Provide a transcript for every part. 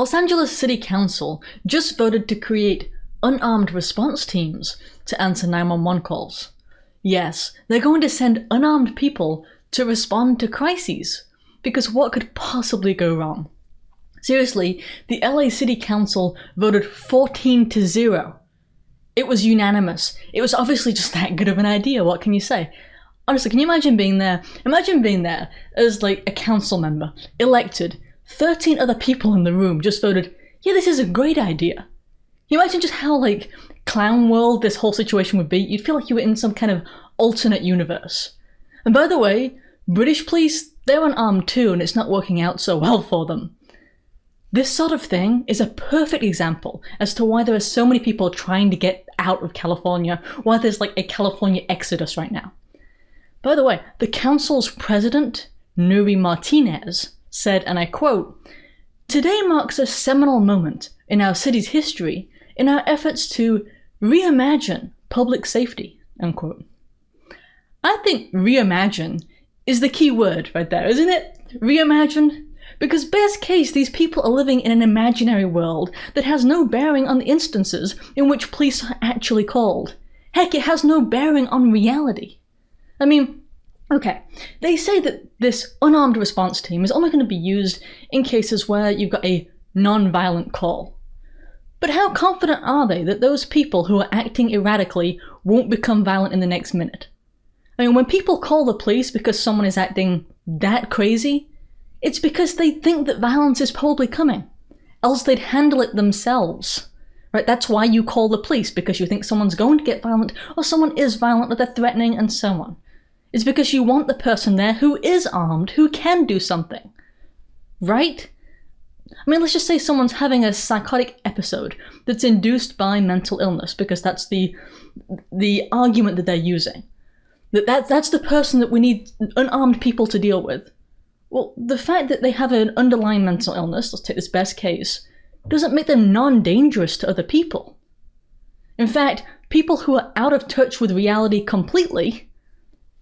Los Angeles City Council just voted to create unarmed response teams to answer 911 calls. Yes, they're going to send unarmed people to respond to crises, because what could possibly go wrong? Seriously, the LA City Council voted 14-0. It was unanimous. It was obviously just that good of an idea, what can you say? Honestly, can you imagine being there? Imagine being there as like a council member, elected, 13 other people in the room just voted, yeah, this is a great idea. Can you imagine just how like clown world this whole situation would be? You'd feel like you were in some kind of alternate universe. And by the way, British police, they're unarmed too, and it's not working out so well for them. This sort of thing is a perfect example as to why there are so many people trying to get out of California, why there's like a California exodus right now. By the way, the council's president, Nury Martinez, said, and I quote, "Today marks a seminal moment in our city's history in our efforts to reimagine public safety," unquote. I think reimagine is the key word right there, isn't it? Reimagine? Because best case, these people are living in an imaginary world that has no bearing on the instances in which police are actually called. Heck, it has no bearing on reality. I mean, okay, they say that this unarmed response team is only going to be used in cases where you've got a non-violent call. But how confident are they that those people who are acting erratically won't become violent in the next minute? I mean, when people call the police because someone is acting that crazy, it's because they think that violence is probably coming. Else they'd handle it themselves. Right? That's why you call the police, because you think someone's going to get violent, or someone is violent, or they're threatening, and so on. It's because you want the person there who is armed, who can do something. Right? I mean, let's just say someone's having a psychotic episode that's induced by mental illness, because that's the argument that they're using. That's the person that we need unarmed people to deal with. Well, the fact that they have an underlying mental illness, let's take this best case, doesn't make them non-dangerous to other people. In fact, people who are out of touch with reality completely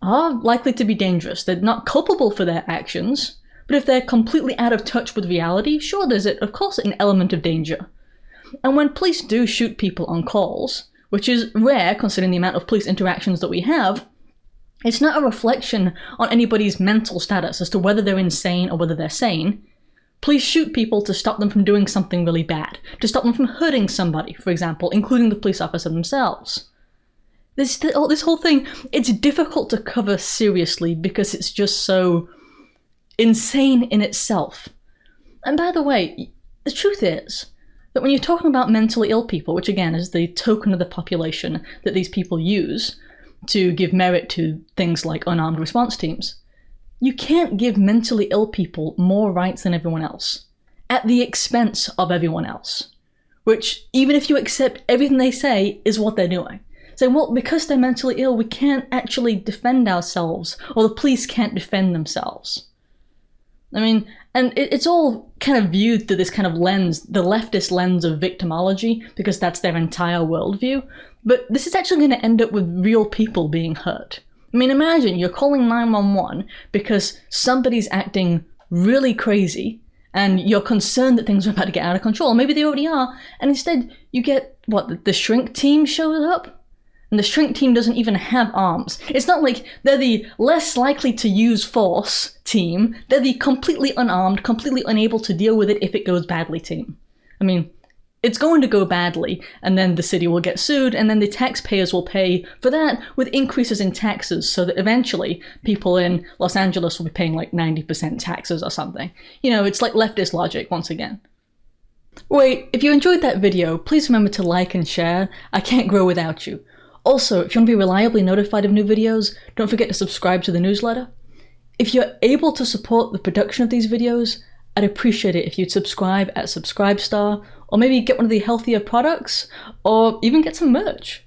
are likely to be dangerous. They're not culpable for their actions, but if they're completely out of touch with reality, sure, there's of course an element of danger. And when police do shoot people on calls, which is rare considering the amount of police interactions that we have, it's not a reflection on anybody's mental status as to whether they're insane or whether they're sane. Police shoot people to stop them from doing something really bad, to stop them from hurting somebody, for example, including the police officer themselves. This whole thing, it's difficult to cover seriously because it's just so insane in itself. And by the way, the truth is that when you're talking about mentally ill people, which again is the token of the population that these people use to give merit to things like unarmed response teams, you can't give mentally ill people more rights than everyone else, at the expense of everyone else. Which, even if you accept everything they say, is what they're doing. Saying, well, because they're mentally ill, we can't actually defend ourselves, or the police can't defend themselves. I mean, and it's all kind of viewed through this kind of lens, the leftist lens of victimology, because that's their entire worldview. But this is actually going to end up with real people being hurt. I mean, imagine you're calling 911 because somebody's acting really crazy, and you're concerned that things are about to get out of control. Maybe they already are, and instead you get, what, the shrink team shows up? And the shrink team doesn't even have arms. It's not like they're the less likely to use force team. They're the completely unarmed, completely unable to deal with it if it goes badly team. I mean, it's going to go badly, and then the city will get sued, and then the taxpayers will pay for that with increases in taxes, so that eventually people in Los Angeles will be paying like 90% taxes or something. You know, it's like leftist logic once again. Wait, if you enjoyed that video, please remember to like and share. I can't grow without you. Also, if you want to be reliably notified of new videos, don't forget to subscribe to the newsletter. If you're able to support the production of these videos, I'd appreciate it if you'd subscribe at Subscribestar, or maybe get one of the healthier products, or even get some merch.